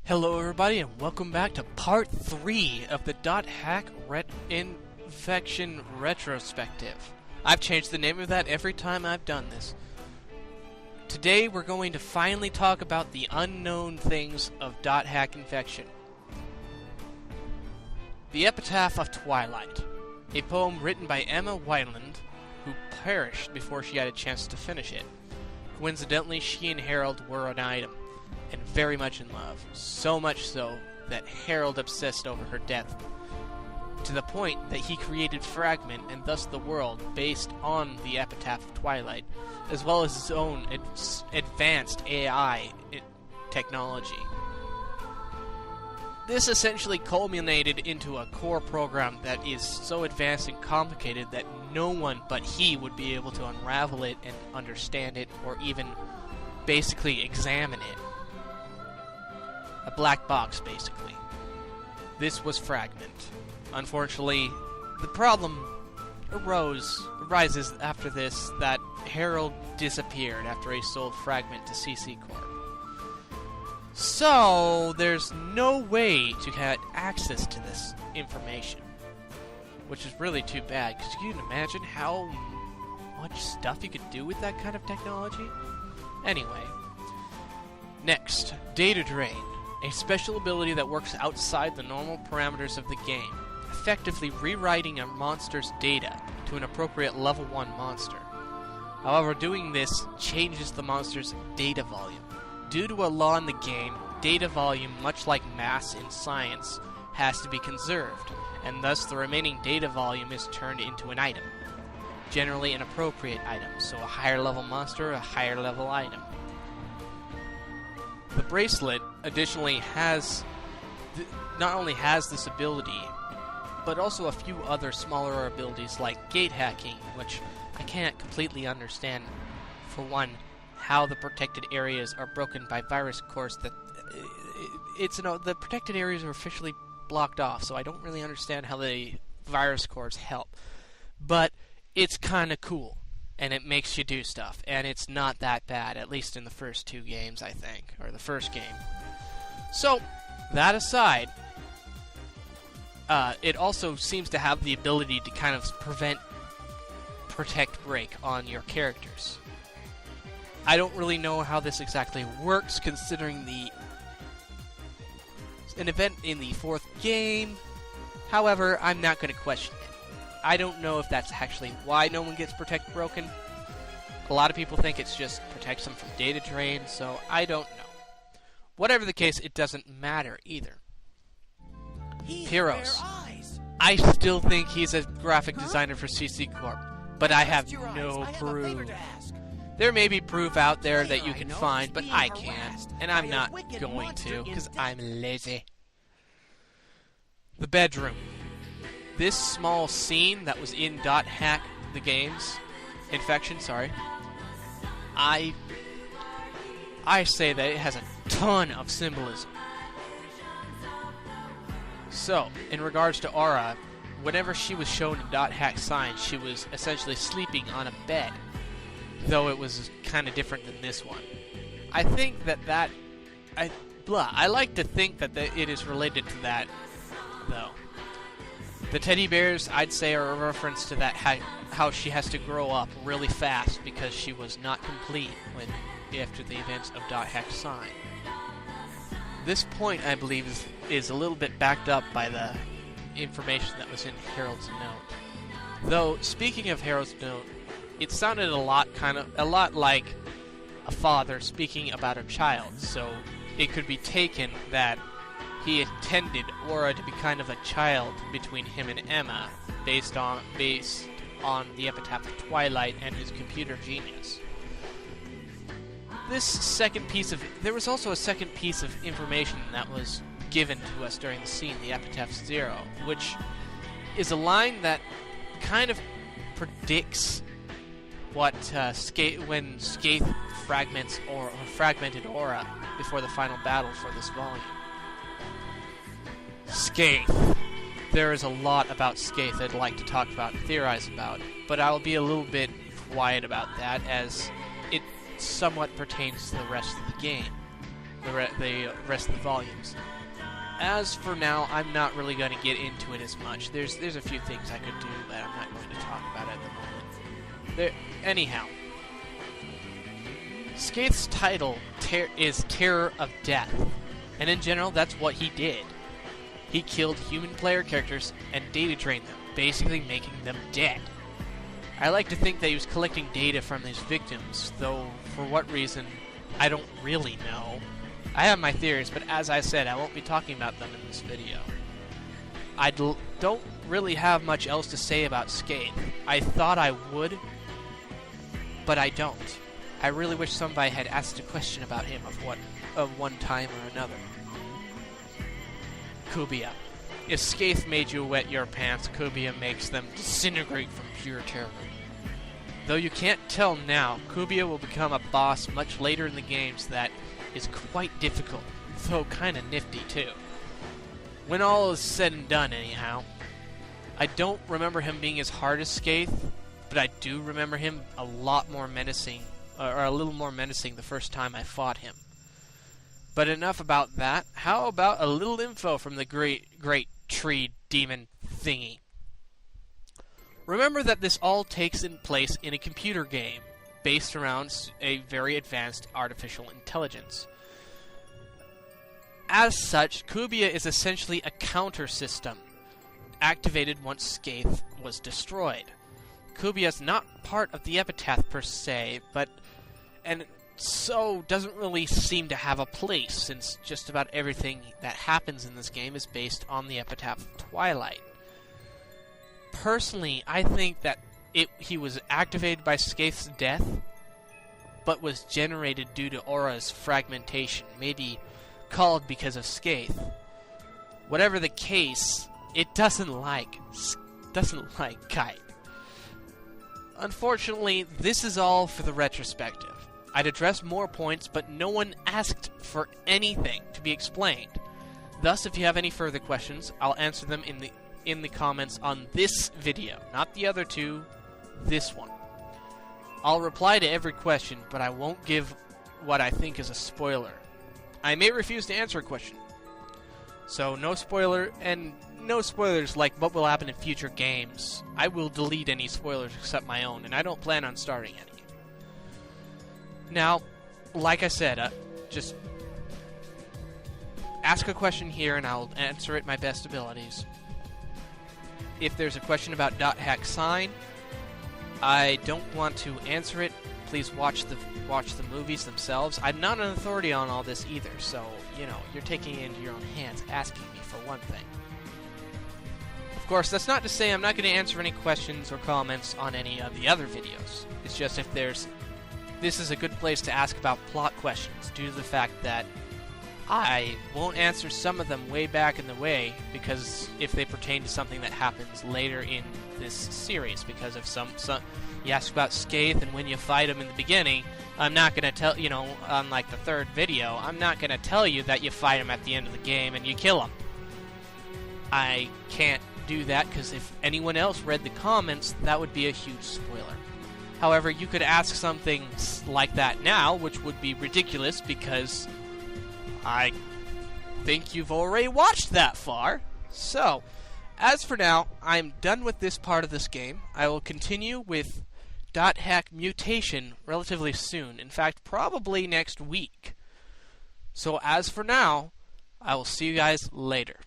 Hello everybody and welcome back to part 3 of the .hack infection retrospective. I've changed the name of that every time I've done this. Today we're going to finally talk about the unknown things of .hack infection. The Epitaph of Twilight, a poem written by Emma Wyland, who perished before she had a chance to finish it. Coincidentally, she and Harold were an item, and very much in love. So much so that Harold obsessed over her death, to the point that he created Fragment and thus the world based on the Epitaph of Twilight, as well as his own advanced AI technology. This essentially culminated into a core program that is so advanced and complicated that no one but he would be able to unravel it and understand it, or even basically examine it. A black box, basically. This was Fragment. Unfortunately, the problem arises after this that Harold disappeared after he sold Fragment to CC Corp. So, there's no way to get access to this information. Which is really too bad, because you can imagine how much stuff you could do with that kind of technology? Anyway. Next, Data Drain. A special ability that works outside the normal parameters of the game, effectively rewriting a monster's data to an appropriate level 1 monster. However, doing this changes the monster's data volume. Due to a law in the game, data volume, much like mass in science, has to be conserved, and thus the remaining data volume is turned into an item. Generally an appropriate item, so a higher level monster, a higher level item. The bracelet additionally not only has this ability, but also a few other smaller abilities like gate hacking, which I can't completely understand. For one, how the protected areas are broken by virus cores. The protected areas are officially blocked off, so I don't really understand how the virus cores help. But it's kind of cool. And it makes you do stuff, and it's not that bad, at least in the first 2 games, I think, or the first game. So, that aside, it also seems to have the ability to kind of protect break on your characters. I don't really know how this exactly works, considering an event in the 4th game. However, I'm not going to question it. I don't know if that's actually why no one gets Protect Broken. A lot of people think it's just protects them from data drain, so I don't know. Whatever the case, it doesn't matter either. Heroes. I still think he's a graphic designer for CC Corp, but I have no proof. There may be proof out there that you can find, but I can't, and I'm not going to, because I'm lazy. The bedroom. This small scene that was in .hack the game's infection, I say that it has a ton of symbolism. So, in regards to Aura, whenever she was shown in .hack sign, she was essentially sleeping on a bed, though it was kind of different than this one. I think I like to think that it is related to that, though. The teddy bears, I'd say, are a reference to that how she has to grow up really fast because she was not complete after the events of .hack sign. This point, I believe, is a little bit backed up by the information that was in Harold's note. Though, speaking of Harold's note, it sounded a lot like a father speaking about a child, so it could be taken that he intended Aura to be kind of a child between him and Emma, based on the Epitaph of Twilight and his computer genius. There was also a second piece of information that was given to us during the scene, the Epitaph Zero, which is a line that kind of predicts what when Skaith fragments or fragmented Aura before the final battle for this volume. Skaith. There is a lot about Skaith I'd like to talk about and theorize about, but I'll be a little bit quiet about that as it somewhat pertains to the rest of the game. the rest of the volumes. As for now, I'm not really going to get into it as much. There's a few things I could do, but I'm not going to talk about it at the moment. Anyhow, Skaith's title is Terror of Death, and in general, that's what he did. He killed human player characters and data drained them, basically making them dead. I like to think that he was collecting data from his victims, though for what reason, I don't really know. I have my theories, but as I said, I won't be talking about them in this video. I don't really have much else to say about Skaith. I thought I would, but I don't. I really wish somebody had asked a question about him of one time or another. Kubiya. If Skaith made you wet your pants, Kubiya makes them disintegrate from pure terror. Though you can't tell now, Kubiya will become a boss much later in the games that is quite difficult, though kinda nifty too. When all is said and done, anyhow. I don't remember him being as hard as Skaith, but I do remember him a lot more menacing, or a little more menacing the first time I fought him. But enough about that. How about a little info from the great tree demon thingy? Remember that this all takes place in a computer game, based around a very advanced artificial intelligence. As such, Kubiya is essentially a counter system, activated once Skaith was destroyed. Kubiya is not part of the epitaph per se, and so doesn't really seem to have a place, since just about everything that happens in this game is based on the epitaph of Twilight. Personally, I think that he was activated by Skaith's death, but was generated due to Aura's fragmentation, maybe called because of Skaith. Whatever the case, it doesn't like Kite. Unfortunately, this is all for the retrospective. I'd address more points, but no one asked for anything to be explained. Thus, if you have any further questions, I'll answer them in the comments on this video, not the other two, this one. I'll reply to every question, but I won't give what I think is a spoiler. I may refuse to answer a question. So no spoilers like what will happen in future games. I will delete any spoilers except my own, and I don't plan on starting any. Now, like I said, just ask a question here and I'll answer it my best abilities. If there's a question about .hack sign, I don't want to answer it. Please watch the movies themselves. I'm not an authority on all this either, so, you're taking it into your own hands, asking me for one thing. Of course, that's not to say I'm not going to answer any questions or comments on any of the other videos. It's just this is a good place to ask about plot questions, due to the fact that I won't answer some of them way back in the way, because if they pertain to something that happens later in this series, because if you ask about Skaith and when you fight him in the beginning, I'm not going to tell, unlike the third video, I'm not going to tell you that you fight him at the end of the game and you kill him. I can't do that, because if anyone else read the comments, that would be a huge spoiler. However, you could ask something like that now, which would be ridiculous, because I think you've already watched that far. So, as for now, I'm done with this part of this game. I will continue with .hack mutation relatively soon. In fact, probably next week. So as for now, I will see you guys later.